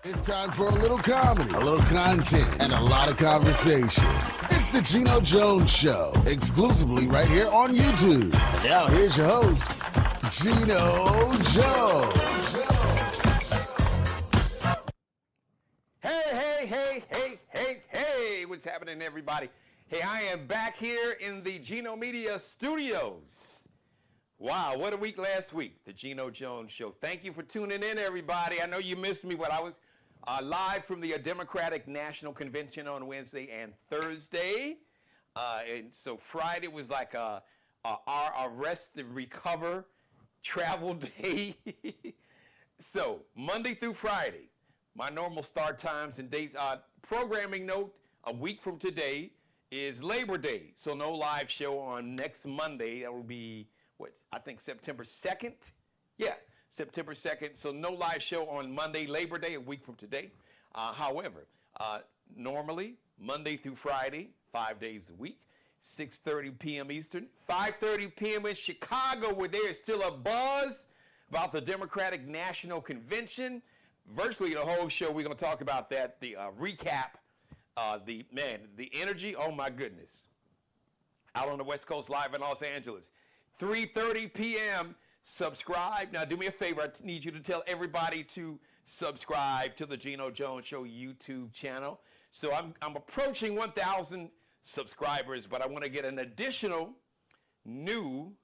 It's time for a little comedy, a little content, and a lot of conversation. It's the Geno Jones Show, exclusively right here on YouTube. And now here's your host, Geno Jones. Hey, what's happening, everybody? Hey, I am back here in the Geno Media Studios. Wow, what a week last week, the Geno Jones Show. Thank you for tuning in, everybody. I know you missed me, but I was live from the Democratic National Convention on Wednesday and Thursday. And so Friday was like our Arrest and Recover travel day. So Monday through Friday, my normal start times and dates. Programming note, a week from today is Labor Day. So no live show on next Monday. That will be, I think September 2nd? Yeah, September 2nd. So no live show on Monday, Labor Day, a week from today. However, normally Monday through Friday, 5 days a week, 6:30 p.m. Eastern, 5:30 p.m. in Chicago, where there is still a buzz about the Democratic National Convention. Virtually the whole show, we're going to talk about that, the recap, the energy, oh my goodness. Out on the West Coast, live in Los Angeles. 3:30 p.m., subscribe. Now, do me a favor. I need you to tell everybody to subscribe to the Geno Jones Show YouTube channel. So I'm approaching 1,000 subscribers, but I want to get an additional new,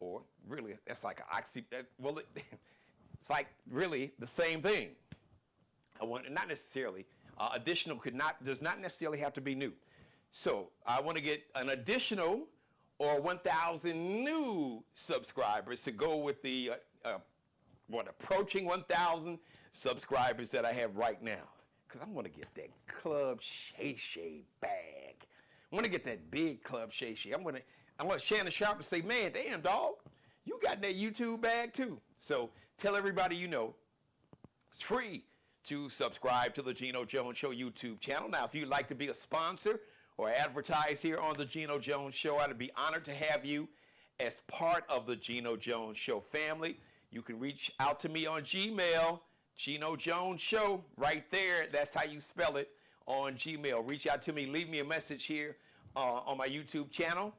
or really, that's like it's like really the same thing. I want, not necessarily, additional does not necessarily have to be new. So I want to get an additional or 1,000 new subscribers to go with the, approaching 1,000 subscribers that I have right now. Because I want to get that Club Shay Shay bag. I want to get that big Club Shay Shay. I want Shannon Sharp to say, man, damn, dog, you got that YouTube bag too. So tell everybody you know it's free to subscribe to the Geno Jones Show YouTube channel. Now, if you'd like to be a sponsor or advertise here on the Geno Jones Show, I'd be honored to have you as part of the Geno Jones Show family. You can reach out to me on Gmail, Geno Jones Show, right there. That's how you spell it on Gmail. Reach out to me, leave me a message here on my YouTube channel,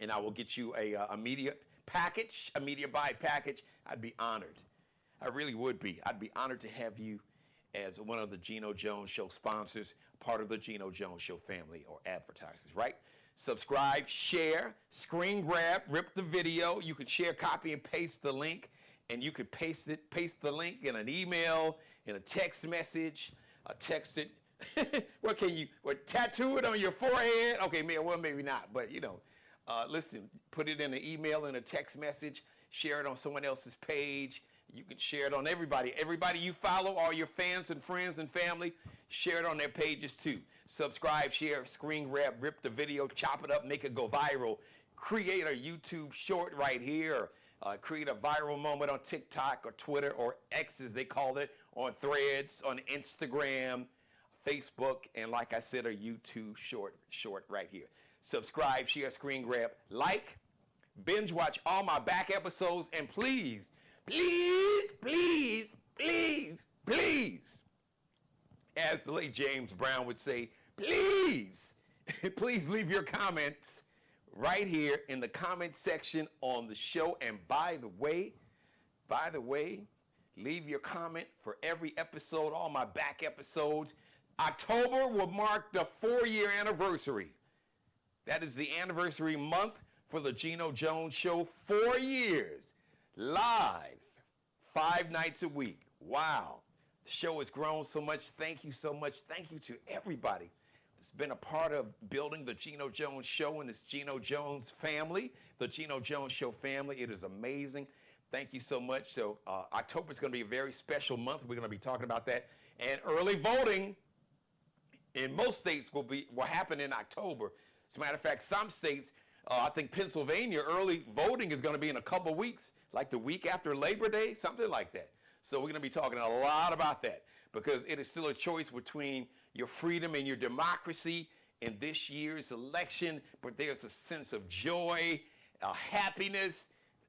and I will get you a media package, a media buy package. I'd be honored. I really would be. I'd be honored to have you as one of the Geno Jones Show sponsors, part of the Geno Jones Show family or advertisers, right? Subscribe, share, screen grab, rip the video. You can share, copy, and paste the link, and you could paste the link in an email, in a text message, text it. Tattoo it on your forehead? Okay, maybe not, but listen, put it in an email, in a text message, share it on someone else's page. You can share it on everybody. Everybody you follow, all your fans and friends and family, share it on their pages too. Subscribe, share, screen grab, rip the video, chop it up, make it go viral. Create a YouTube short right here. Create a viral moment on TikTok or Twitter or X, as they call it, on Threads, on Instagram, Facebook, and like I said, a YouTube short right here. Subscribe, share, screen grab, like, binge watch all my back episodes, and please, as the late James Brown would say, please leave your comments right here in the comment section on the show. And by the way, leave your comment for every episode, all my back episodes. October will mark the 4-year anniversary. That is the anniversary month for the Geno Jones Show. 4 years, live, 5 nights a week. Wow. The show has grown so much. Thank you so much. Thank you to everybody that's been a part of building the Geno Jones Show and this Geno Jones family, the Geno Jones Show family. It is amazing. Thank you so much. So October is going to be a very special month. We're going to be talking about that. And early voting in most states will happen in October. As a matter of fact, some states, I think Pennsylvania, early voting is going to be in a couple weeks, like the week after Labor Day, something like that. So we're going to be talking a lot about that because it is still a choice between your freedom and your democracy in this year's election, but there's a sense of joy, a happiness,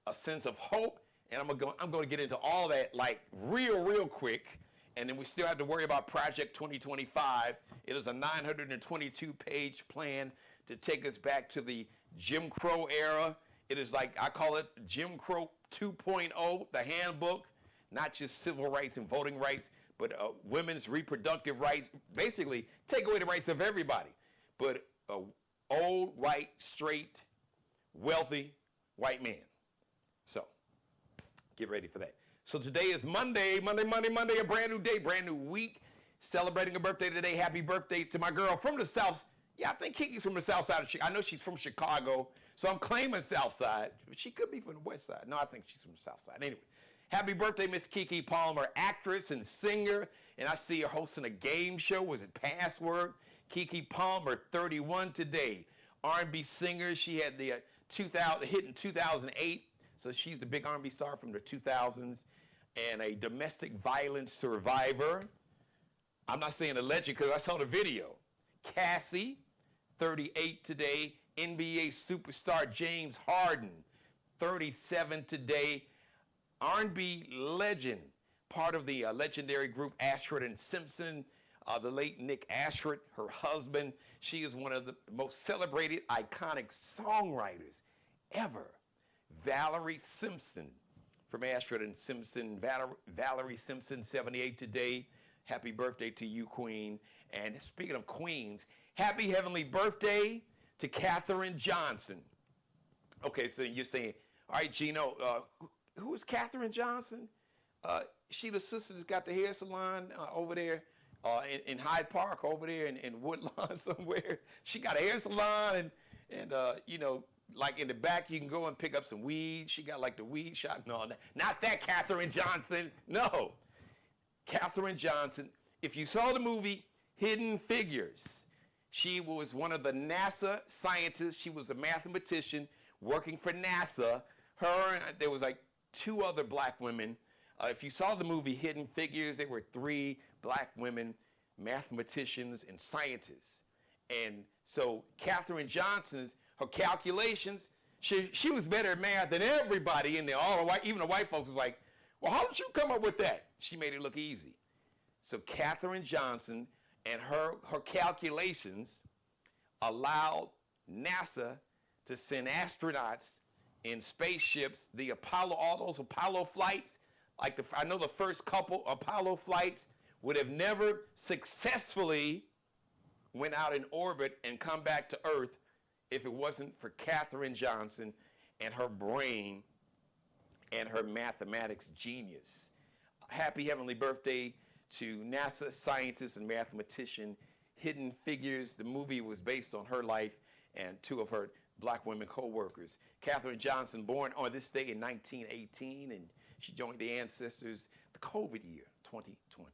a sense of hope, and I'm going to get into all that like real quick And then we still have to worry about Project 2025. It is a 922-page plan to take us back to the Jim Crow era. It is like, I call it Jim Crow 2.0, the handbook, not just civil rights and voting rights, but women's reproductive rights. Basically, take away the rights of everybody. But old, white, straight, wealthy white men. So, get ready for that. So today is Monday, a brand new day, brand new week. Celebrating a birthday today. Happy birthday to my girl from the South. Yeah, I think Kiki's from the South Side of Chicago. I know she's from Chicago, so I'm claiming South Side. She could be from the West Side. No, I think she's from the South Side. Anyway, happy birthday, Miss Keke Palmer, actress and singer. And I see her hosting a game show. Was it Password? Keke Palmer, 31 today. R&B singer. She had the hit in 2008. So she's the big R&B star from the 2000s. And a domestic violence survivor. I'm not saying alleged because I saw the video. Cassie, 38 today. NBA superstar James Harden, 37 today. R&B legend, part of the legendary group Ashford and Simpson. The late Nick Ashford, her husband. She is one of the most celebrated, iconic songwriters ever. Valerie Simpson from Ashford and Simpson. Valerie Simpson, 78 today. Happy birthday to you, Queen. And speaking of queens, happy heavenly birthday to Katherine Johnson. Okay, so you're saying, all right, Geno, who is Katherine Johnson? She the sister that's got the hair salon over there in Hyde Park, over there in Woodlawn somewhere. She got a hair salon and you know, like in the back, you can go and pick up some weed. She got like the weed shop. No, not that Katherine Johnson. No. Katherine Johnson. If you saw the movie Hidden Figures, she was one of the NASA scientists. She was a mathematician working for NASA. Her and there was like two other black women. If you saw the movie Hidden Figures, there were three black women, mathematicians and scientists. And so Katherine Johnson's, her calculations, she was better at math than everybody in there. All the white, even the white folks was like, well, how did you come up with that? She made it look easy. So Katherine Johnson and her calculations allowed NASA to send astronauts in spaceships, the Apollo, all those Apollo flights. Like I know the first couple Apollo flights would have never successfully went out in orbit and come back to Earth if it wasn't for Katherine Johnson and her brain and her mathematics genius. Happy heavenly birthday to NASA scientist and mathematician Hidden Figures. The movie was based on her life and two of her black women co-workers. Katherine Johnson, born on this day in 1918, and she joined the ancestors the COVID year, 2020.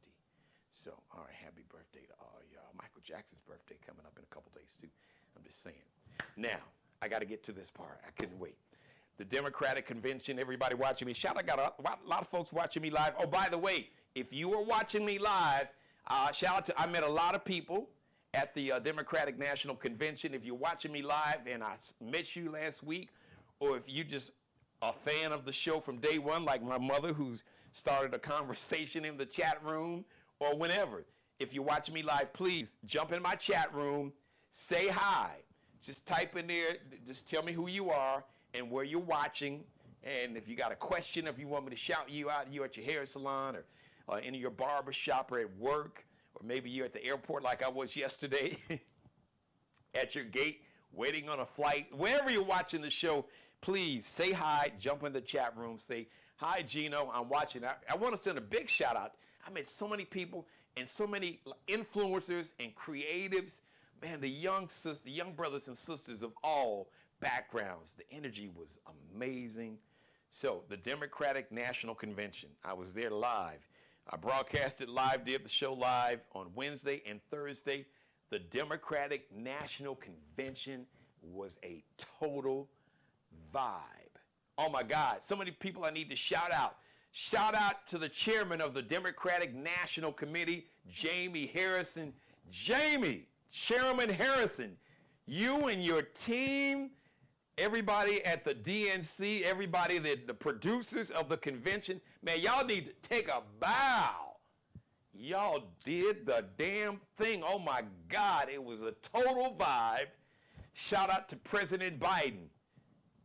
So, all right, happy birthday to all y'all. Michael Jackson's birthday coming up in a couple days, too. I'm just saying. Now, I got to get to this part. I couldn't wait. The Democratic Convention, everybody watching me. Shout out, I got a lot of folks watching me live. Oh, by the way, if you are watching me live, shout out to, I met a lot of people at the Democratic National Convention. If you're watching me live and I met you last week, or if you just a fan of the show from day one, like my mother who's started a conversation in the chat room, or whenever, if you're watching me live, please jump in my chat room, say hi. Just type in there, just tell me who you are and where you're watching. And if you got a question, if you want me to shout you out, you at your hair salon or in your barber shop or at work, or maybe you're at the airport like I was yesterday, at your gate, waiting on a flight, wherever you're watching the show, please say hi, jump in the chat room, say, hi, Geno, I'm watching. I want to send a big shout out. I met so many people and so many influencers and creatives. Man, the young brothers and sisters of all backgrounds. The energy was amazing. So, the Democratic National Convention, I was there live. I broadcasted live, did the show live on Wednesday and Thursday. The Democratic National Convention was a total vibe. Oh my God, so many people I need to shout out. Shout out to the chairman of the Democratic National Committee, Jamie Harrison. Jamie, Chairman Harrison, you and your team, everybody at the DNC, everybody, the producers of the convention, man, y'all need to take a bow. Y'all did the damn thing. Oh my God, it was a total vibe. Shout out to President Biden.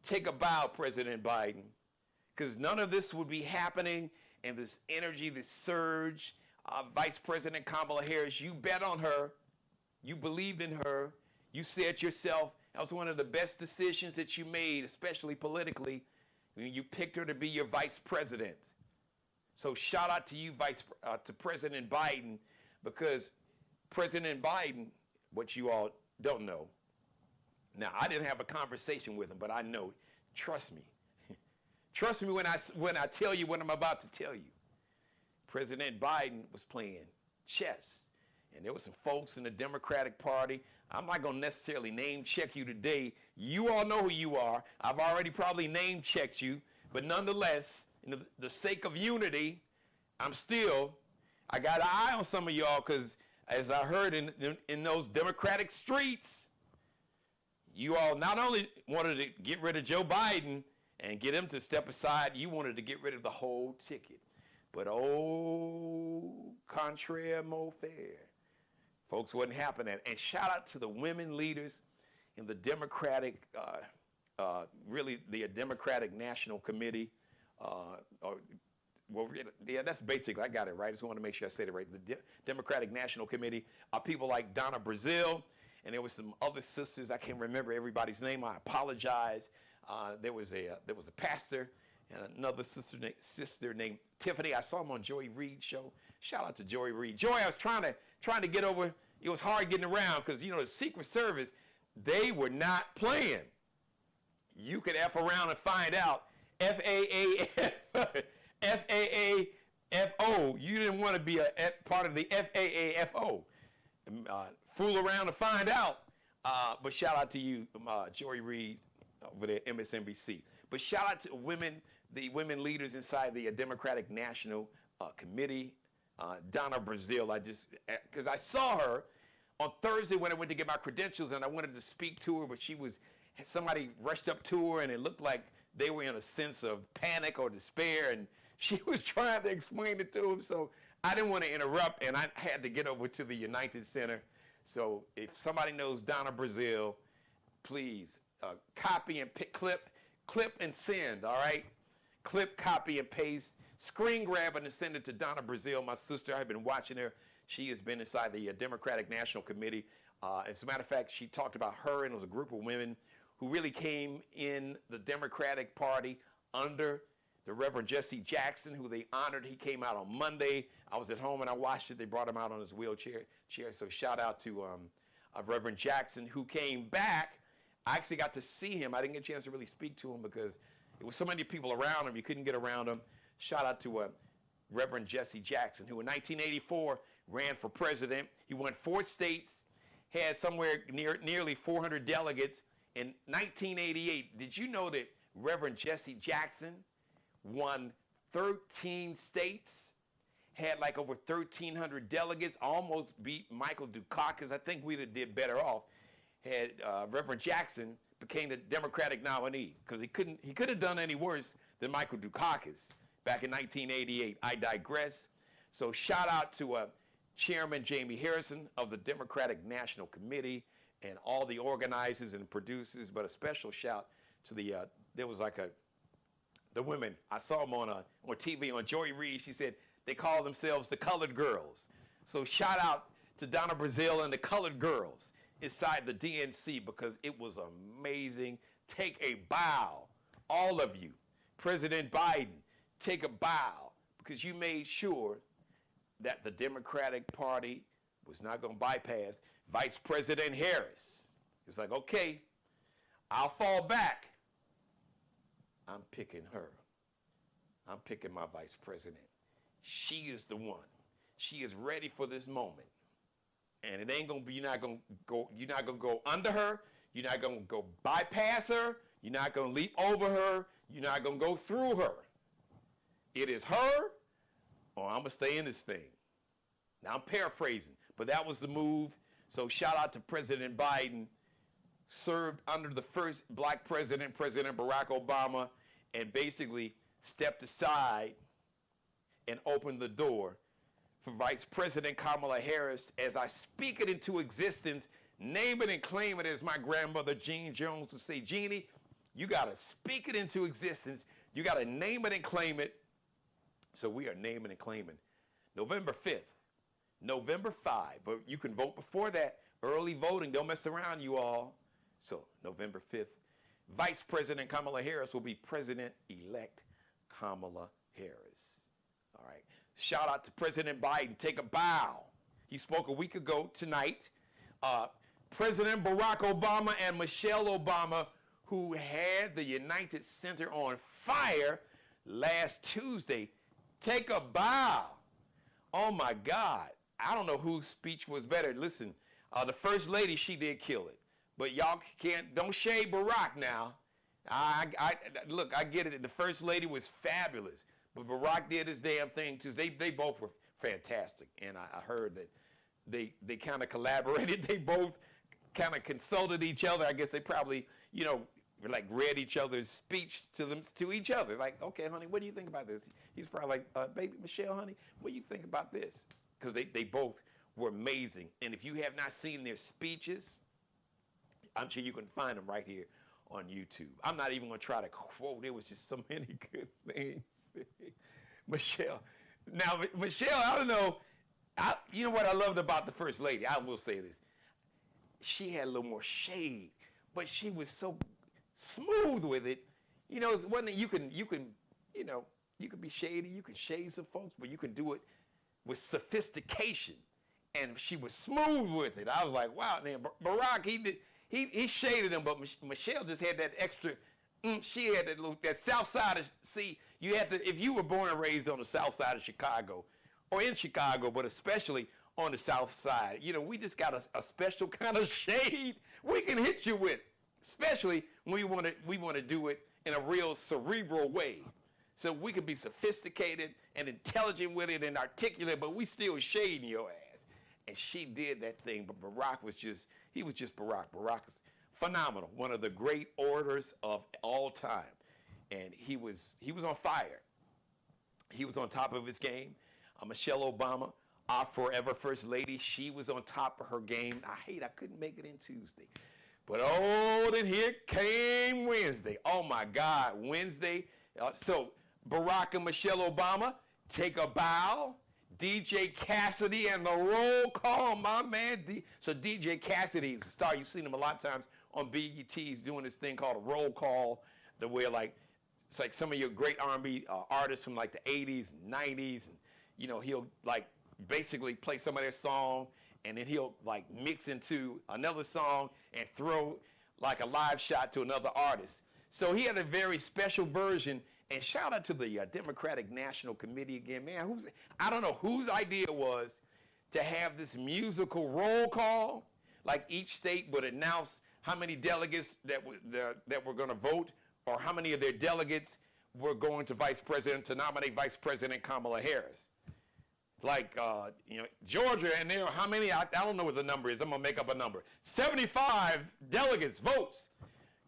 Take a bow, President Biden, because none of this would be happening, and this energy, this surge. Vice President Kamala Harris, you bet on her. You believed in her. You said yourself, that was one of the best decisions that you made, especially politically, when you picked her to be your vice president. So shout out to you, to President Biden, because President Biden, what you all don't know, now I didn't have a conversation with him, but I know, trust me. Trust me when I tell you what I'm about to tell you. President Biden was playing chess, and there were some folks in the Democratic Party. I'm not going to necessarily name check you today. You all know who you are. I've already probably name checked you, but nonetheless, in the sake of unity, I got an eye on some of y'all, because as I heard in those Democratic streets, you all not only wanted to get rid of Joe Biden and get him to step aside, you wanted to get rid of the whole ticket. But contraire mo fair. Folks, wasn't happening. And shout out to the women leaders in the Democratic, really the Democratic National Committee. That's basically, I got it right. I just want to make sure I said it right. The Democratic National Committee are people like Donna Brazile, and there was some other sisters. I can't remember everybody's name. I apologize. There was a pastor and another sister named Tiffany. I saw him on Joy Reid's show. Shout out to Joy Reid. Joy, I was trying to get over. It was hard getting around because, the Secret Service, they were not playing. You could F around and find out. FAAFO. You didn't want to be a part of the FAAFO. Fool around and find out. But shout out to you, Joy Reid over there at MSNBC. But shout out to the women leaders inside the Democratic National Committee. Donna Brazile, because I saw her on Thursday when I went to get my credentials, and I wanted to speak to her, but somebody rushed up to her, and it looked like they were in a sense of panic or despair, and she was trying to explain it to them, so I didn't want to interrupt, and I had to get over to the United Center. So if somebody knows Donna Brazile, please copy and clip and send, all right? Clip, copy, and paste. Screen grab and send it to Donna Brazile, my sister. I've been watching her. She has been inside the Democratic National Committee. As a matter of fact, she talked about her, and it was a group of women who really came in the Democratic Party under the Reverend Jesse Jackson, who they honored. He came out on Monday. I was at home and I watched it. They brought him out on his wheelchair. So shout out to Reverend Jackson, who came back. I actually got to see him. I didn't get a chance to really speak to him because there were so many people around him. You couldn't get around him. Shout out to Reverend Jesse Jackson, who in 1984 ran for president. He won 4 states, had somewhere nearly 400 delegates. In 1988, did you know that Reverend Jesse Jackson won 13 states, had like over 1,300 delegates, almost beat Michael Dukakis? I think we did better off. Had Reverend Jackson became the Democratic nominee, because he could have done any worse than Michael Dukakis back in 1988. I digress. So shout out to Chairman Jamie Harrison of the Democratic National Committee and all the organizers and producers, but a special shout to the women. I saw them on TV on Joy Reid. She said they call themselves the Colored Girls. So shout out to Donna Brazile and the Colored Girls inside the DNC, because it was amazing. Take a bow, all of you. President Biden, take a bow, because you made sure that the Democratic Party was not going to bypass Vice President Harris. It's like, okay, I'll fall back. I'm picking her. I'm picking my vice president. She is the one. She is ready for this moment. And it ain't gonna be, you're not gonna go under her, you're not gonna go bypass her, you're not gonna leap over her, you're not gonna go through her. It is her, or I'm gonna stay in this thing. Now I'm paraphrasing, but that was the move. So shout out to President Biden, served under the first black president, President Barack Obama, and basically stepped aside and opened the door for Vice President Kamala Harris as I speak it into existence, name it and claim it, as my grandmother Jean Jones would say. Jeannie, you got to speak it into existence. You got to name it and claim it. So we are naming and claiming November 5th, November 5, but you can vote before that. Early voting, don't mess around, you all. So November 5th, Vice President Kamala Harris will be President-elect Kamala Harris. All right. Shout out to President Biden. Take a bow. He spoke a week ago tonight. President Barack Obama and Michelle Obama, who had the United Center on fire last Tuesday, take a bow. Oh my God. I don't know whose speech was better. Listen, the First Lady, she did kill it. But y'all don't shade Barack now. Look, I get it. The First Lady was fabulous. But Barack did his damn thing too. They both were fantastic. And I heard that they kind of collaborated. They both kind of consulted each other. I guess they probably, like read each other's speech to each other. Like, okay, honey, what do you think about this? He's probably like, baby Michelle, honey, what do you think about this? Because they both were amazing. And if you have not seen their speeches, I'm sure you can find them right here on YouTube. I'm not even going to try to quote. There was just so many good things. Michelle. Now, Michelle, I don't know. You know what I loved about the First Lady? I will say this. She had a little more shade, but she was so smooth with it. It's one thing you can be shady. You can shade some folks, but you can do it with sophistication. And she was smooth with it. I was like, wow, man, Barack, he shaded him, but Michelle just had that extra. She had that South Side. See, you had to, if you were born and raised on the South Side of Chicago, or in Chicago, but especially on the South Side, we just got a special kind of shade we can hit you with, especially when we want to do it in a real cerebral way. So we can be sophisticated and intelligent with it and articulate, but we still shading your ass. And she did that thing, but Barack was just Barack. Barack is phenomenal, one of the great orators of all time. And he was on fire. He was on top of his game. Michelle Obama, our forever First Lady, she was on top of her game. I couldn't make it in Tuesday. But then here came Wednesday. Oh my God, Wednesday. So Barack and Michelle Obama, take a bow. DJ Cassidy and the roll call, my man. So DJ Cassidy is a star. You've seen him a lot of times on BET. He's doing this thing called a roll call, where it's like some of your great R&B artists from like the 80s and 90s, and he'll like basically play some of their song, and then he'll like mix into another song and throw like a live shot to another artist. So he had a very special version. And shout out to the Democratic National Committee again, man. I don't know whose idea it was to have this musical roll call. Like each state would announce how many delegates that were going to vote, or how many of their delegates were going to nominate Vice President Kamala Harris. Like Georgia, and there, how many? I don't know what the number is. I'm gonna make up a number. 75 delegates votes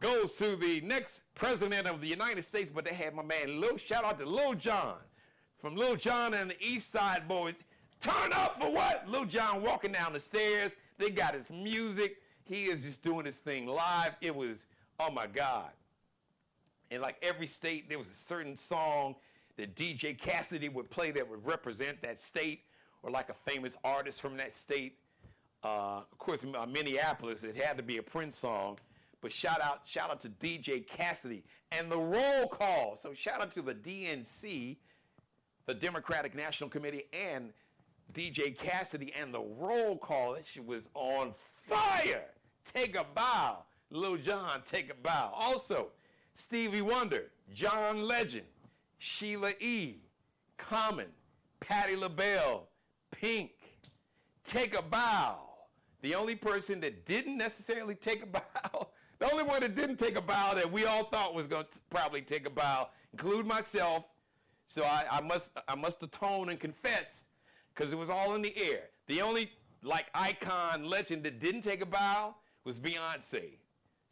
goes to the next president of the United States, but they had my man shout out to Lil Jon from Lil Jon and the East Side Boys. Turn up for what? Lil Jon walking down the stairs. They got his music. He is just doing his thing live. It was, oh my God. And like every state, there was a certain song that DJ Cassidy would play that would represent that state, or like a famous artist from that state. Of course, Minneapolis, it had to be a Prince song. But shout out to DJ Cassidy and the roll call. So shout out to the DNC, the Democratic National Committee, and DJ Cassidy and the roll call. That shit was on fire. Take a bow. Lil Jon, take a bow. Also, Stevie Wonder, John Legend, Sheila E., Common, Patti LaBelle, Pink, take a bow. The only person that didn't necessarily take a bow, the only one that didn't take a bow that we all thought was going to probably take a bow, include myself. So I must atone and confess, because it was all in the air. The only icon legend that didn't take a bow was Beyonce.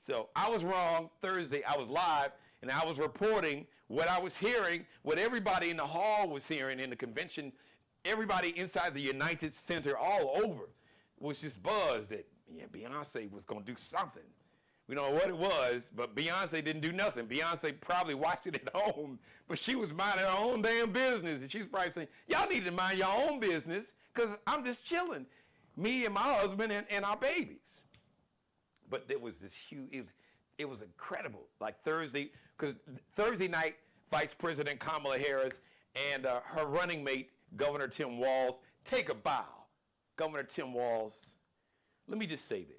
So I was wrong. Thursday I was live, and I was reporting what I was hearing, what everybody in the hall was hearing in the convention everybody inside the United Center all over was just buzzed that, yeah, Beyonce was going to do something. We don't know what it was, but Beyonce didn't do nothing. Beyonce probably watched it at home, but she was minding her own damn business. And she's probably saying, y'all need to mind your own business because I'm just chilling, me and my husband and our babies. But there was this huge, it was incredible. Like Thursday, because Thursday night, Vice President Kamala Harris and her running mate, Governor Tim Walz, take a bow. Governor Tim Walz, let me just say this.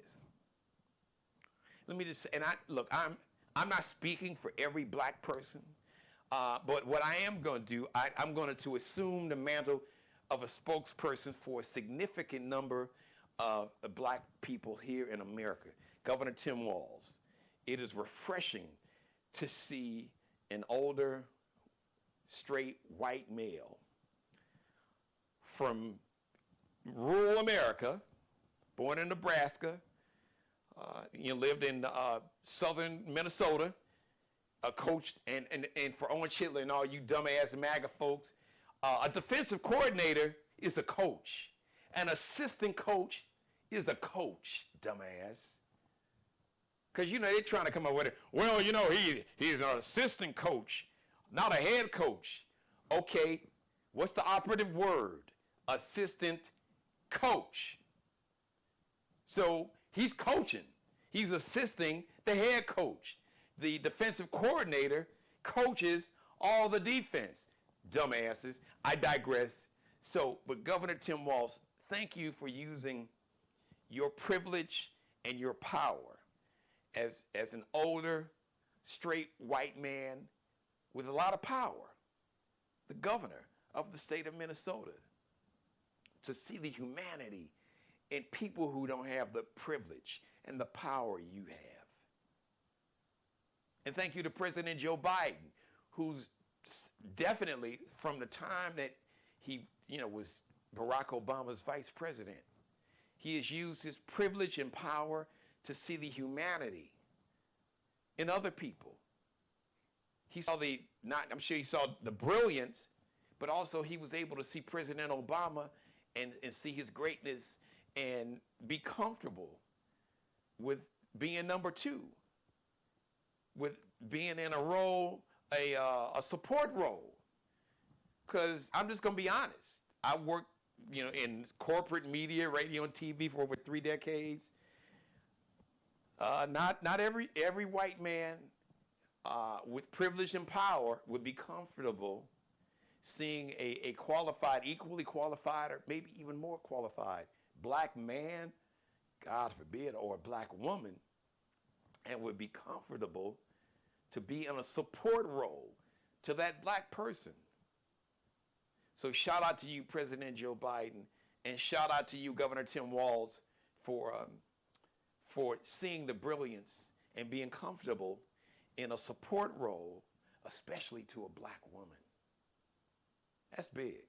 Let me just say, and I'm not speaking for every black person, but what I am going to do, I'm going to assume the mantle of a spokesperson for a significant number of black people here in America. Governor Tim Walz, it is refreshing to see an older, straight, white male from rural America, born in Nebraska, lived in southern Minnesota, coached, and for Owen Chitler and all you dumbass MAGA folks, a defensive coordinator is a coach. An assistant coach is a coach, dumbass. Because, they're trying to come up with it. Well, he's an assistant coach, not a head coach. Okay, what's the operative word? Assistant coach. So he's coaching. He's assisting the head coach. The defensive coordinator coaches all the defense. Dumbasses. I digress. So, but Governor Tim Walz, thank you for using your privilege and your power as an older, straight white man with a lot of power, the governor of the state of Minnesota, to see the humanity in people who don't have the privilege and the power you have. And thank you to President Joe Biden, who's definitely, from the time that he, was Barack Obama's vice president, he has used his privilege and power to see the humanity in other people. He saw I'm sure he saw the brilliance, but also he was able to see President Obama and see his greatness and be comfortable with being number two, with being in a role, a support role. Because I'm just going to be honest. I worked, in corporate media, radio and TV for over 3 decades. Not every white man with privilege and power would be comfortable seeing a qualified, equally qualified, or maybe even more qualified black man, God forbid, or a black woman, and would be comfortable to be in a support role to that black person. So shout out to you, President Joe Biden, and shout out to you, Governor Tim Walz, for seeing the brilliance and being comfortable in a support role, especially to a black woman. That's big.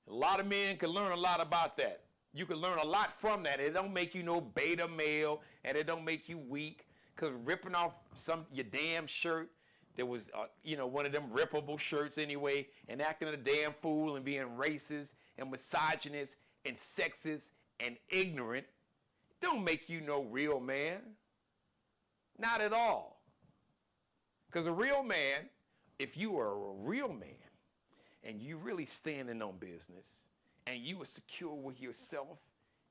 A lot of men can learn a lot about that. You can learn a lot from that. It don't make you no beta male, and it don't make you weak, because ripping off your damn shirt that was, one of them rippable shirts anyway, and acting a damn fool and being racist and misogynist and sexist and ignorant, don't make you no real man. Not at all. Because a real man, if you are a real man and you really standing on business and you are secure with yourself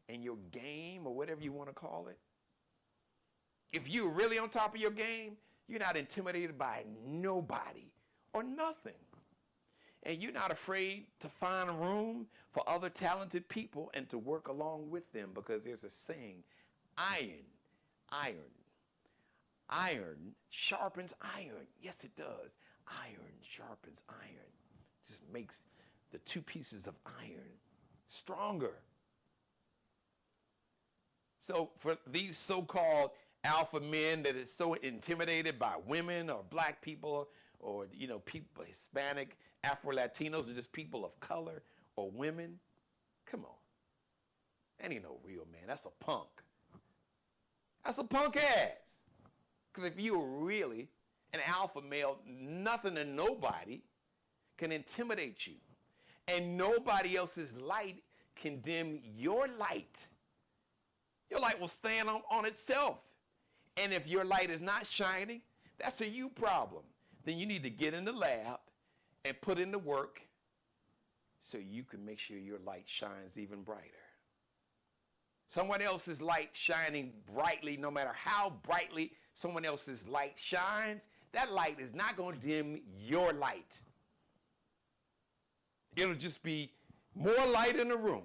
and your game, or whatever you want to call it, if you're really on top of your game, you're not intimidated by nobody or nothing. And you're not afraid to find room for other talented people and to work along with them, because there's a saying, iron sharpens iron. Yes, it does. Iron sharpens iron. Just makes the two pieces of iron stronger. So for these so-called alpha men that is so intimidated by women or black people or people, Hispanic, Afro-Latinos, or just people of color or women, come on. That ain't no real man. That's a punk. That's a punk ass. Because if you're really an alpha male, nothing and nobody can intimidate you. And nobody else's light can dim your light. Your light will stand on itself. And if your light is not shining, that's a you problem. Then you need to get in the lab and put in the work so you can make sure your light shines even brighter. Someone else's light shining brightly, no matter how brightly someone else's light shines, that light is not going to dim your light. It'll just be more light in the room.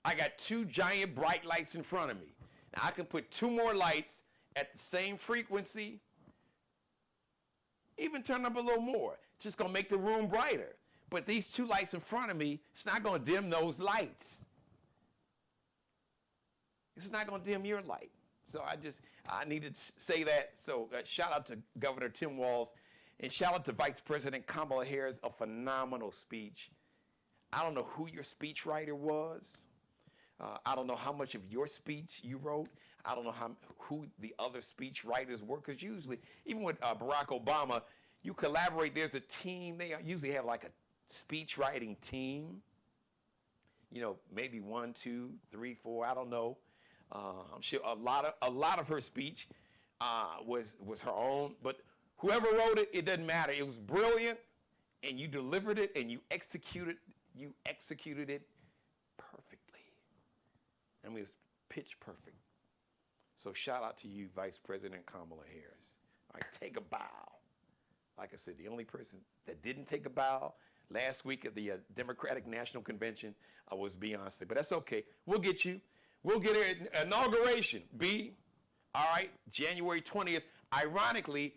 I got two giant bright lights in front of me. Now I can put two more lights at the same frequency, even turn up a little more. It's just going to make the room brighter. But these two lights in front of me, it's not going to dim those lights. It's not going to dim your light. So I needed to say that. So shout out to Governor Tim Walz, and shout out to Vice President Kamala Harris, a phenomenal speech. I don't know who your speechwriter was. I don't know how much of your speech you wrote. I don't know who the other speech writers were, because usually, even with Barack Obama, you collaborate. There's a team. They usually have like a speech writing team. You know, maybe 1, 2, 3, 4. I don't know. I'm sure a lot of her speech was her own. But whoever wrote it, it doesn't matter. It was brilliant, and you delivered it, and you executed it perfectly. I mean, it's pitch perfect. So shout out to you, Vice President Kamala Harris. All right, take a bow. Like I said, the only person that didn't take a bow last week at the Democratic National Convention was Beyonce. But that's okay. We'll get you. We'll get her inauguration. All right, January 20th. Ironically,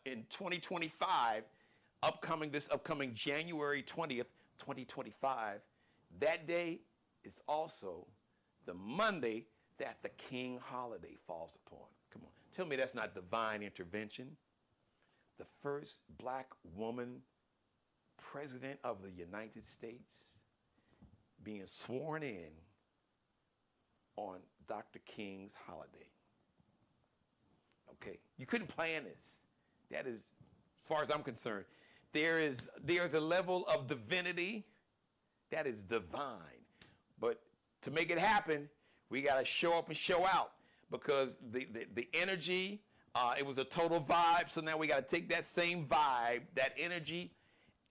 in 2025, this upcoming January 20th, 2025, that day is also the Monday that the King holiday falls upon. Come on, tell me that's not divine intervention. The first black woman president of the United States being sworn in on Dr. King's holiday. Okay, you couldn't plan this. That is, as far as I'm concerned, there's a level of divinity that is divine. But to make it happen, we got to show up and show out, because the energy, it was a total vibe. So now we got to take that same vibe, that energy,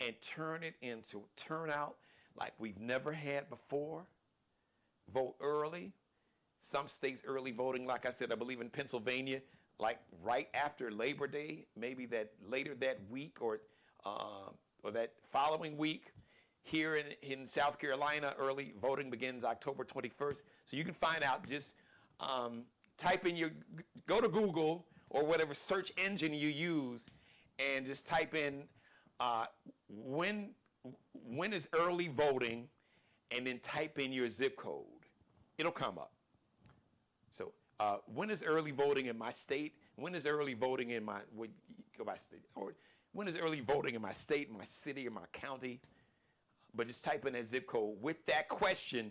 and turn it into turnout like we've never had before. Vote early. Some states early voting, like I said, I believe in Pennsylvania, like right after Labor Day, maybe that later that week or that following week. Here in South Carolina, early voting begins October 21st. So you can find out, just go to Google or whatever search engine you use, and just type in when is early voting, and then type in your zip code. It'll come up. So when is early voting in my state? When is early voting in my state? Or when is early voting in my state, my city, or my county? But just type in that zip code with that question.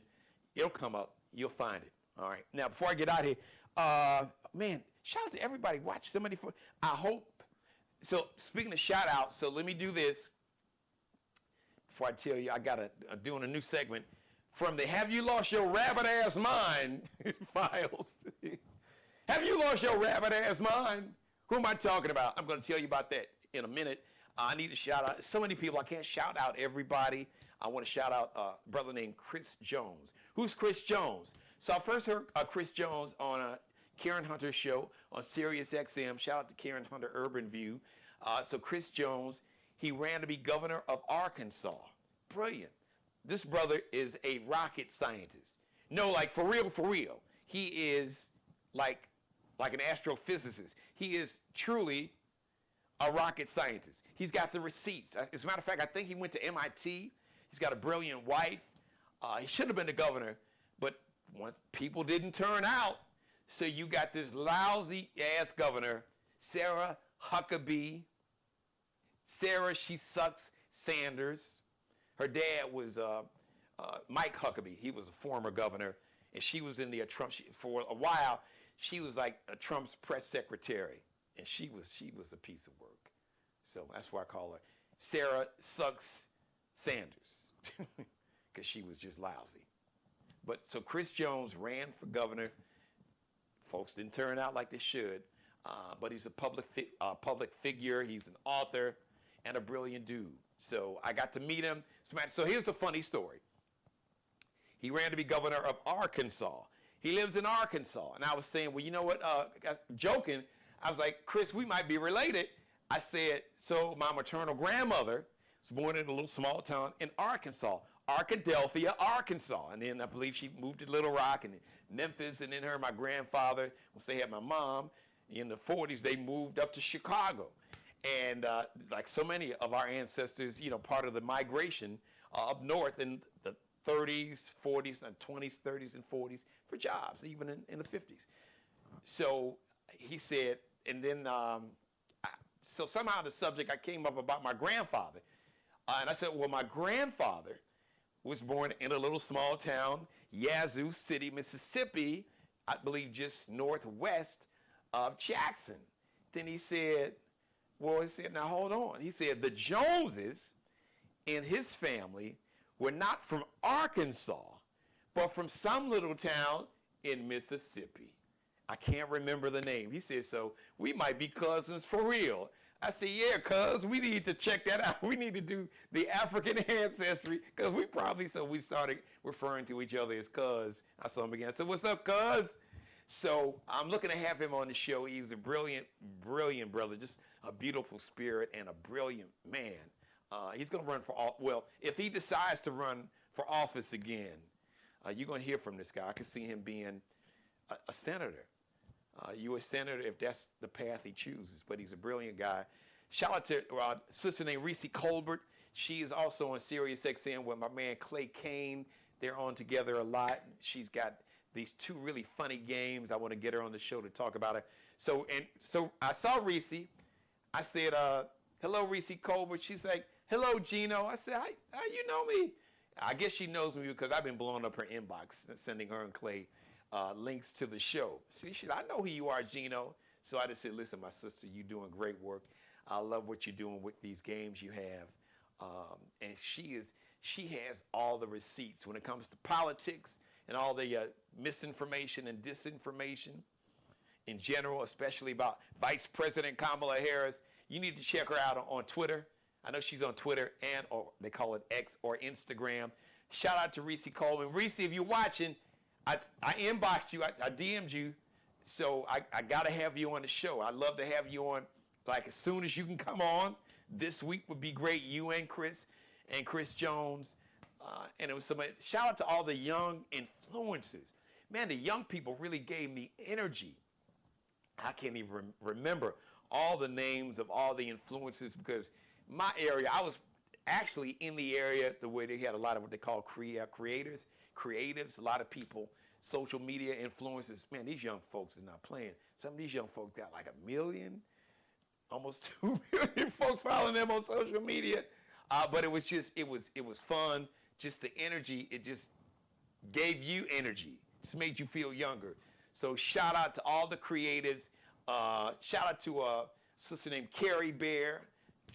It'll come up. You'll find it. All right. Now, before I get out of here, man, shout out to everybody. Watch somebody. I hope. So speaking of shout out, so let me do this. Before I tell you, I'm doing a new segment from the Have You Lost Your Rabbit Ass Mind files. Have you lost your rabbit ass mind? Who am I talking about? I'm going to tell you about that in a minute. I need to shout out so many people. I can't shout out everybody. I want to shout out a brother named Chris Jones. Who's Chris Jones? So I first heard Chris Jones on Karen Hunter's show on Sirius XM. Shout out to Karen Hunter Urban View. So Chris Jones, he ran to be governor of Arkansas. Brilliant. This brother is a rocket scientist. No, like for real. He is like an astrophysicist. He is truly a rocket scientist. He's got the receipts. As a matter of fact, I think he went to MIT. He's got a brilliant wife. He should have been the governor, but people didn't turn out. So you got this lousy ass governor, Sarah Huckabee. Sarah, she sucks Sanders. Her dad was Mike Huckabee. He was a former governor, and she was in the Trump. For a while, she was like Trump's press secretary, and she was a piece of work. So that's why I call her Sarah Sucks Sanders. because she was just lousy. But so Chris Jones ran for governor. Folks didn't turn out like they should, but he's a public figure. He's an author and a brilliant dude. So I got to meet him. So here's the funny story. He ran to be governor of Arkansas. He lives in Arkansas. And I was saying, well, you know what, joking, I was like, Chris, we might be related. I said, so my maternal grandmother was born in a little small town in Arkansas, Arkadelphia, Arkansas. And then I believe she moved to Little Rock and Memphis, and then my grandfather, once they had my mom, in the 40s, they moved up to Chicago. And like so many of our ancestors, you know, part of the migration up north in the 30s, 40s, and 20s, 30s, and 40s for jobs, even in the 50s. So he said, and then, so somehow the subject, I came up about my grandfather. And I said, well, my grandfather was born in a little small town, Yazoo City, Mississippi, I believe just northwest of Jackson. Then he said, well, he said, now hold on. He said, the Joneses in his family were not from Arkansas, but from some little town in Mississippi. I can't remember the name. He said, so we might be cousins for real. I said, yeah, cuz, we need to check that out. We need to do the African ancestry, because we started referring to each other as cuz. I saw him again. I said, what's up, cuz? So I'm looking to have him on the show. He's a brilliant, brilliant brother, just a beautiful spirit and a brilliant man. He's going to run for, if he decides to run for office again, you're going to hear from this guy. I can see him being a senator. U.S. Senator, if that's the path he chooses, but he's a brilliant guy. Shout out to a sister named Reese Colbert. She is also on Sirius XM with my man Clay Kane. They're on together a lot. She's got these two really funny games. I want to get her on the show to talk about it. So I saw Reese. I said, hello, Reese Colbert. She's like, hello, Geno. I said, how you know me? I guess she knows me because I've been blowing up her inbox, sending her and Clay links to the show. See, I know who you are, Geno. So I just said, listen, my sister, you're doing great work. I love what you're doing with these games you have. And she has all the receipts when it comes to politics and all the misinformation and disinformation in general, especially about Vice President Kamala Harris. You need to check her out on Twitter. I know she's on Twitter or they call it X or Instagram. Shout out to Reese Coleman. Reese, if you're watching, I inboxed you, I DM'd you, so I got to have you on the show. I'd love to have you on, like, as soon as you can come on. This week would be great, you and Chris Jones. And it was somebody. Shout out to all the young influencers. Man, the young people really gave me energy. I can't even remember all the names of all the influencers because my area, I was actually in the area where they had a lot of what they call creatives, a lot of people, social media influencers. Man, these young folks are not playing. Some of these young folks got like 1 million, almost 2 million folks following them on social media. But it was fun. Just the energy, it just gave you energy. Just made you feel younger. So shout out to all the creatives. Shout out to a sister named Carrie Bear.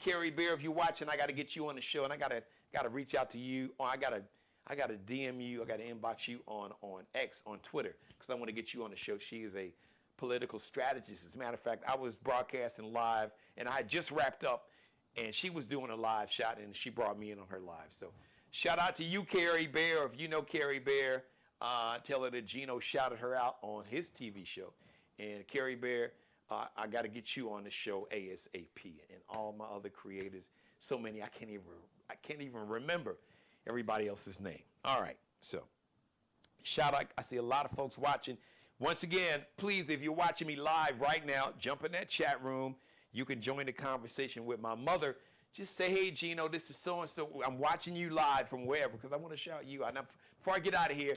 Carrie Bear, if you're watching, I got to get you on the show, and I got to reach out to you. Or I got to DM you. I got to inbox you on X, on Twitter, because I want to get you on the show. She is a political strategist. As a matter of fact, I was broadcasting live, and I had just wrapped up, and she was doing a live shot, and she brought me in on her live. So shout out to you, Carrie Bear. If you know Carrie Bear, tell her that Geno shouted her out on his TV show. And Carrie Bear, I got to get you on the show ASAP. And all my other creators, so many I can't even remember everybody else's name. All right, so shout out. I see a lot of folks watching. Once again, please, if you're watching me live right now, jump in that chat room. You can join the conversation with my mother. Just say, hey, Geno, this is so-and-so. I'm watching you live from wherever because I want to shout you out. Now, before I get out of here,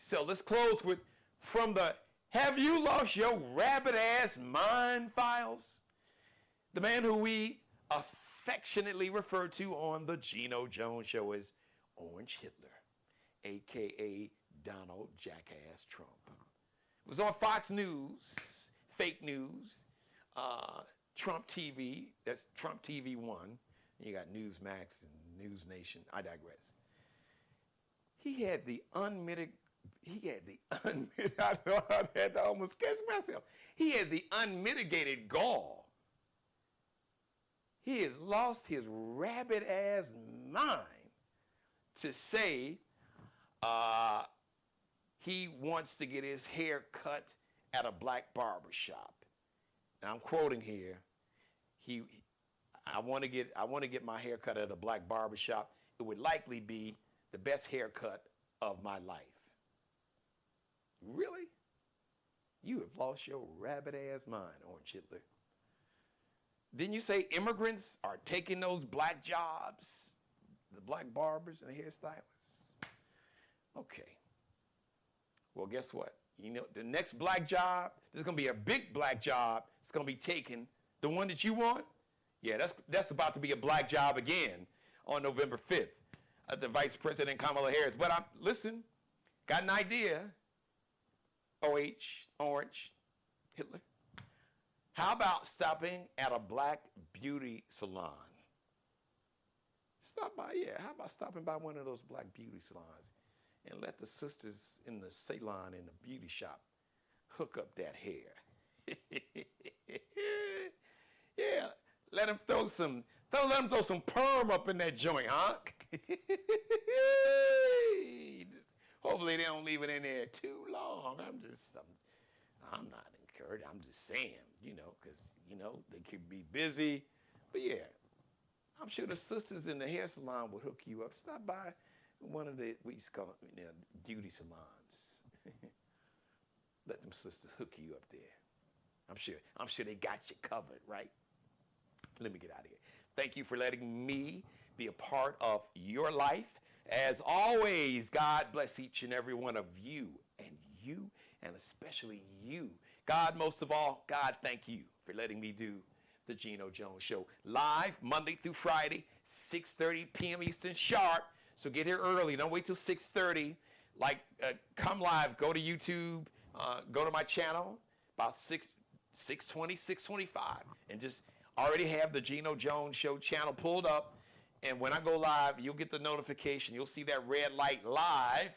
so let's close with from the Have You Lost Your Rabbit-Ass Mind Files? The man who we affectionately refer to on the Geno Jones Show as Orange Hitler, a.k.a. Donald Jackass Trump. It was on Fox News, fake news, Trump TV, that's Trump TV 1. You got Newsmax and News Nation. I digress. he had the unmitigated, I know I had to almost catch myself. He had the unmitigated gall. He has lost his rabbit ass mind to say he wants to get his hair cut at a black barber shop. And I'm quoting here. I want to get my hair cut at a black barber shop. It would likely be the best haircut of my life. Really? You have lost your rabbit ass mind, Orange Hitler. Didn't you say immigrants are taking those black jobs? The black barbers and the hairstylists? Okay. Well, guess what? You know, the next black job, there's going to be a big black job. It's going to be taken. The one that you want? Yeah, that's about to be a black job again on November 5th at the Vice President Kamala Harris. But listen, got an idea. Orange Hitler. How about stopping at a black beauty salon? Stop by, yeah. How about stopping by one of those black beauty salons and let the sisters in the salon in the beauty shop hook up that hair? Yeah, let them throw some perm up in that joint, huh? Hopefully they don't leave it in there too long. I'm not encouraged. I'm just saying, because, they could be busy. But yeah, I'm sure the sisters in the hair salon would hook you up. Stop by one of the, we used to call it, beauty salons. Let them sisters hook you up there. I'm sure they got you covered, right? Let me get out of here. Thank you for letting me be a part of your life. As always, God bless each and every one of you, and especially you. God, most of all, God, thank you for letting me do the Geno Jones Show live Monday through Friday, 6:30 p.m. Eastern sharp. So get here early. Don't wait till 6:30. Come live. Go to YouTube. Go to my channel about 6:20, 6:25, and just already have the Geno Jones Show channel pulled up. And when I go live, you'll get the notification. You'll see that red light live.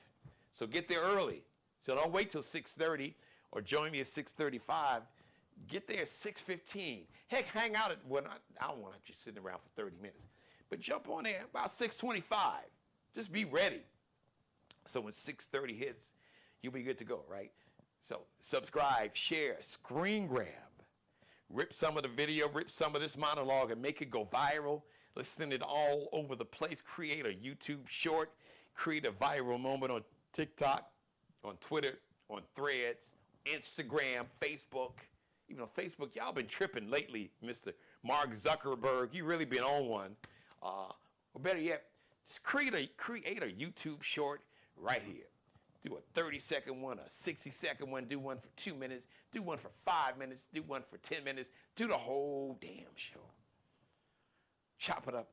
So get there early. So don't wait till 6:30 or join me at 6:35. Get there at 6:15. Heck, hang out I don't want you sitting around for 30 minutes. But jump on there about 6:25. Just be ready. So when 6:30 hits, you'll be good to go, right? So subscribe, share, screen grab. Rip some of the video, rip some of this monologue and make it go viral. Let's send it all over the place. Create a YouTube short. Create a viral moment on TikTok, on Twitter, on Threads, Instagram, Facebook. Even on Facebook, y'all been tripping lately, Mr. Mark Zuckerberg. You really been on one. Or better yet, just create a YouTube short right here. Do a 30-second one, a 60-second one. Do one for 2 minutes. Do one for 5 minutes. Do one for 10 minutes. Do the whole damn show. Chop it up,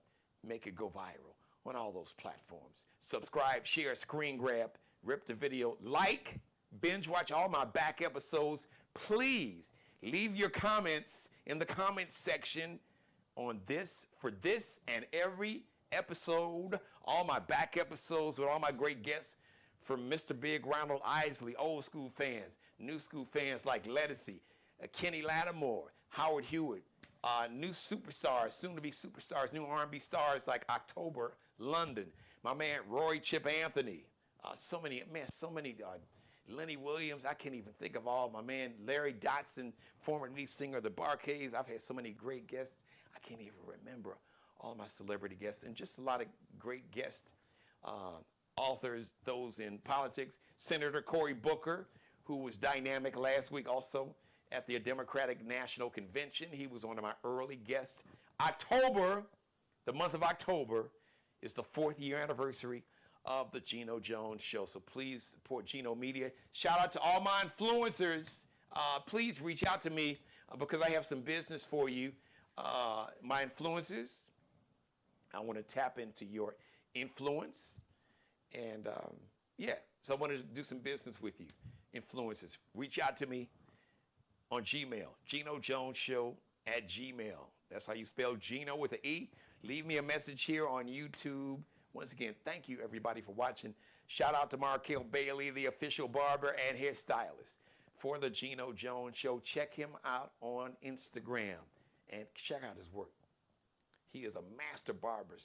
make it go viral on all those platforms. Subscribe, share, screen grab, rip the video, like, binge watch all my back episodes. Please leave your comments in the comments section on this, for this and every episode, all my back episodes with all my great guests, from Mr. Big Ronald Isley, old school fans, new school fans like Lettucey, Kenny Lattimore, Howard Hewitt, new superstars, soon-to-be superstars, new R&B stars like October, London, my man Roy Chip Anthony, so many, Lenny Williams, I can't even think of all, my man Larry Dotson, former lead singer of the Bar-Kays. I've had so many great guests, I can't even remember all my celebrity guests, and just a lot of great guests, authors, those in politics. Senator Cory Booker, who was dynamic last week also at the Democratic National Convention. He was one of my early guests. October, the month of October, is the 4th year anniversary of the Geno Jones Show. So please support Geno Media. Shout out to all my influencers. Please reach out to me because I have some business for you. My influencers, I want to tap into your influence. And yeah, so I want to do some business with you. Influencers, reach out to me on Gmail, GenoJonesShow@gmail. That's how you spell Geno with an E. Leave me a message here on YouTube. Once again, thank you everybody for watching. Shout out to Markel Bailey, the official barber and hairstylist for the Geno Jones Show. Check him out on Instagram and check out his work. He is a master barber.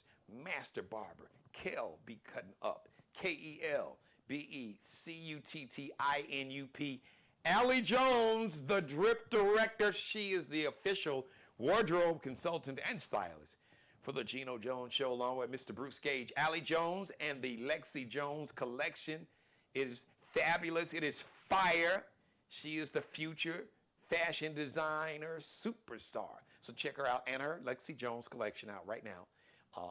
Kel be cutting up. KELBECUTTINUP. Allie Jones, the drip director. She is the official wardrobe consultant and stylist for the Geno Jones Show, along with Mr. Bruce Gage. Allie Jones and the Lexi Jones collection is fabulous. It is fire. She is the future fashion designer superstar. So check her out and her Lexi Jones collection out right now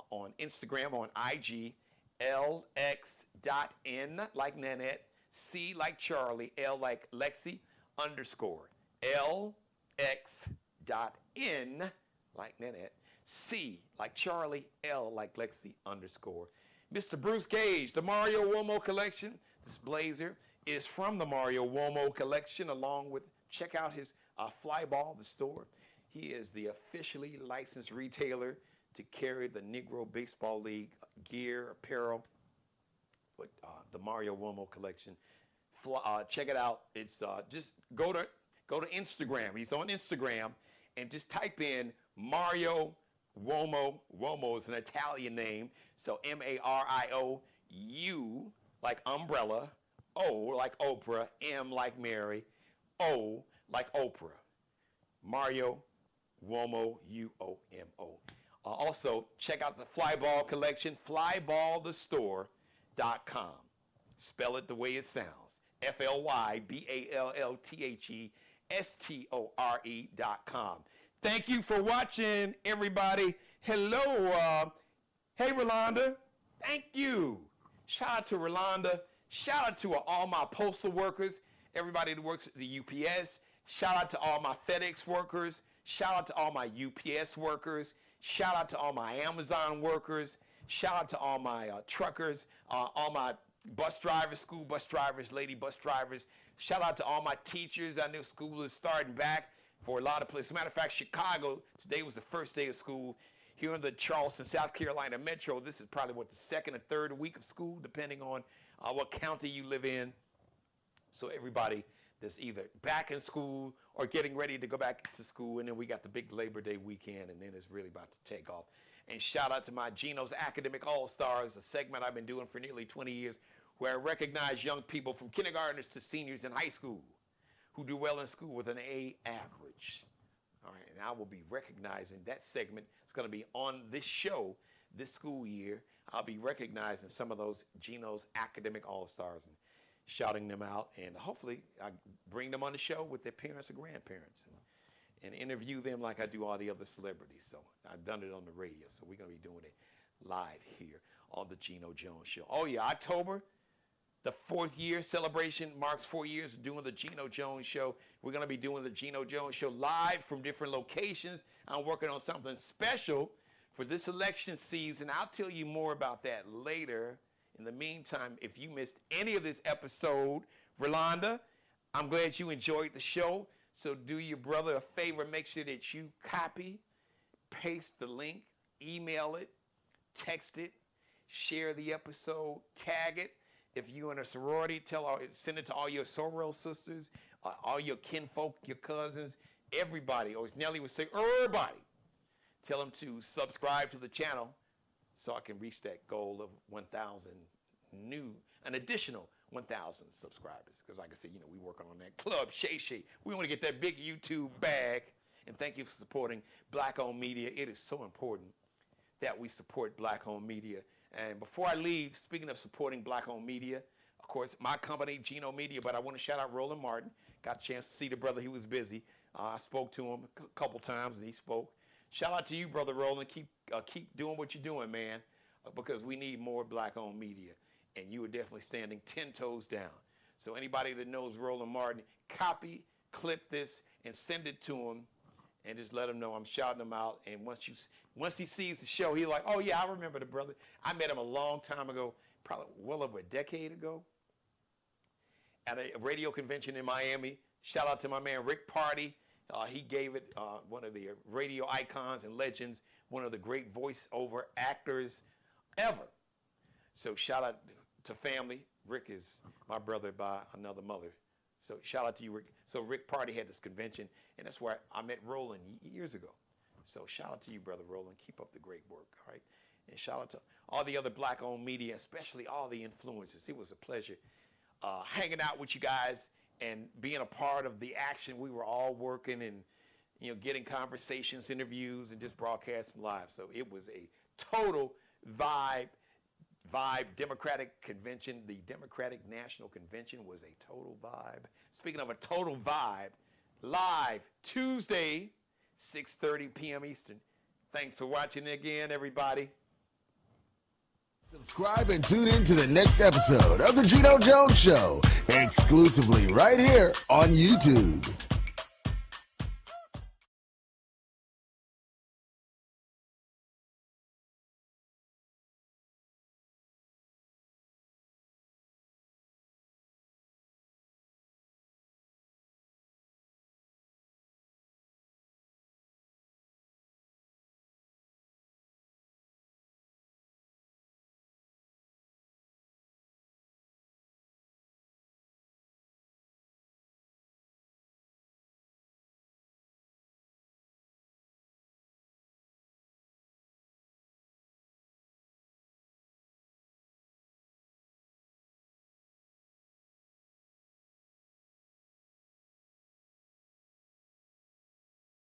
on Instagram, on IG, lx.n like Nanette, C like Charlie, L like Lexi, underscore, lx.n like Nanette, C like Charlie, L like Lexi, underscore. Mr. Bruce Gage, the Mario Uomo collection. This blazer is from the Mario Uomo collection, along with, check out his Flyball, the store. He is the officially licensed retailer to carry the Negro Baseball League gear, apparel, with the Mario Uomo collection. Check it out. It's just go to Instagram. He's on Instagram, and just type in Mario Uomo. Uomo is an Italian name, so Mario like umbrella, O like Oprah, M like Mary, O like Oprah. Mario Uomo, Uomo. Also, check out the Flyball collection, flyballthestore.com. Spell it the way it sounds. FLYBALLTHESTORE.com. Thank you for watching, everybody. Hello. Hey, Rolanda. Thank you. Shout out to Rolanda. Shout out to all my postal workers, everybody that works at the UPS. Shout out to all my FedEx workers. Shout out to all my UPS workers. Shout out to all my Amazon workers. Shout out to all my truckers, all my bus drivers, school bus drivers, lady bus drivers. Shout out to all my teachers. I know school is starting back for a lot of places. As a matter of fact, Chicago, today was the first day of school. Here in the Charleston, South Carolina metro, this is probably the second or third week of school, depending on what county you live in. So everybody that's either back in school or getting ready to go back to school, and then we got the big Labor Day weekend, and then it's really about to take off. And shout out to my Geno's Academic All-Stars, a segment I've been doing for nearly 20 years, where I recognize young people from kindergartners to seniors in high school who do well in school with an A average. All right, and I will be recognizing that segment. It's going to be on this show this school year. I'll be recognizing some of those Geno's Academic All-Stars and shouting them out, and hopefully I bring them on the show with their parents or grandparents and interview them like I do all the other celebrities. So I've done it on the radio, so we're going to be doing it live here on the Geno Jones Show. Oh yeah, October, the 4th year celebration marks 4 years of doing the Geno Jones Show. We're going to be doing the Geno Jones Show live from different locations. I'm working on something special for this election season. I'll tell you more about that later. In the meantime, if you missed any of this episode, Rolanda, I'm glad you enjoyed the show. So do your brother a favor. Make sure that you copy, paste the link, email it, text it, share the episode, tag it. If you're in a sorority, send it to all your soror sisters, all your kinfolk, your cousins, everybody. Or as Nelly would say, everybody. Tell them to subscribe to the channel so I can reach that goal of 1,000 an additional 1,000 subscribers. Because like I said, we working on that club, Shay. We want to get that big YouTube bag. And thank you for supporting Black-owned media. It is so important that we support Black-owned media. And before I leave, speaking of supporting Black-owned media, of course, my company, Geno Media, but I want to shout out Roland Martin. Got a chance to see the brother. He was busy. I spoke to him a couple times, and he spoke. Shout out to you, Brother Roland. Keep doing what you're doing, man, because we need more Black-owned media, and you are definitely standing 10 toes down. So anybody that knows Roland Martin, copy, clip this, and send it to him, and just let him know I'm shouting him out. And once he sees the show, he's like, oh, yeah, I remember the brother. I met him a long time ago, probably well over a decade ago, at a radio convention in Miami. Shout out to my man Rick Party. He gave it one of the radio icons and legends, one of the great voiceover actors ever. So shout out, to family. Rick is my brother by another mother. So shout out to you, Rick. So Rick Party had this convention, and that's where I met Roland years ago. So shout out to you, Brother Roland. Keep up the great work, all right? And shout out to all the other black-owned media, especially all the influencers. It was a pleasure hanging out with you guys and being a part of the action. We were all working and, you know, getting conversations, interviews, and just broadcasting live. So it was a total vibe Democratic convention. The Democratic National Convention was a total vibe. Speaking of a total vibe, live Tuesday, 6:30 p.m. Eastern. Thanks for watching again, everybody. Subscribe and tune in to the next episode of The Geno Jones Show, exclusively right here on YouTube.